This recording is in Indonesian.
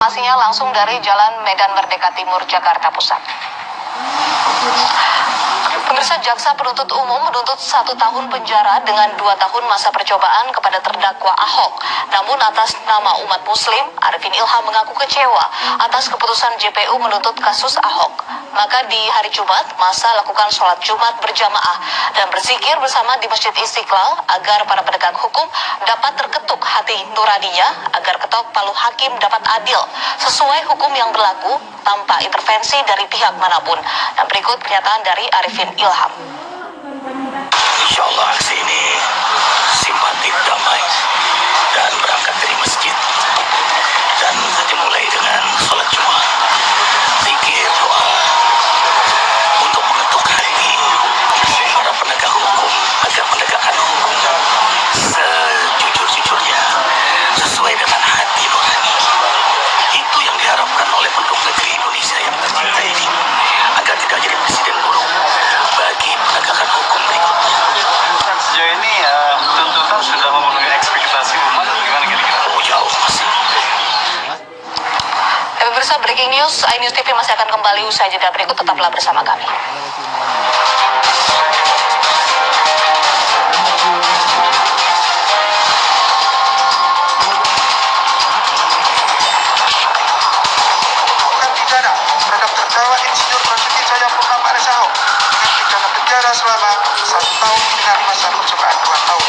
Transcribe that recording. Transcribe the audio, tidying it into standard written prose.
Informasinya langsung dari Jalan Medan Merdeka Timur, Jakarta Pusat. Pemirsa, jaksa penuntut umum menuntut 1 tahun penjara dengan 2 tahun masa percobaan kepada terdakwa Ahok. Namun atas nama umat muslim, Arifin Ilham mengaku kecewa atas keputusan JPU menuntut kasus Ahok. Maka di hari Jumat, masa lakukan sholat Jumat berjamaah dan berzikir bersama di Masjid Istiqlal agar para penegak hukum dapat terketuk hati nuraninya agar ketok palu hakim dapat adil sesuai hukum yang berlaku tanpa intervensi dari pihak manapun. Dan berikut pernyataan dari Arifin Ilham. Insya Allah aksi ini simpatik, damai, dan berangkat dari masjid. Dan dimulai dengan sholat Jumat, zikir, doa, untuk mengetuk hati para penegak hukum agar menegakkan hukum sejujur-jujurnya sesuai dengan hati nurani. Itu yang diharapkan oleh penduduk negeri Indonesia yang tercinta ini, agar tidak jadi presiden buruk bagi penegakan hukum berikutnya. Sejauh ini tuntutan sudah memenuhi ekspektasi umat atau gimana kira-kira? Oh, jauh masih. Pemirsa, breaking news, iNews TV masih akan kembali usai jeda berikut, tetaplah bersama kami. Terhadap terdakwa Insinyur Basuki Cahayapurnama alias Ahok dengan pidana penjara selama 1 tahun dengan masa percobaan 2 tahun.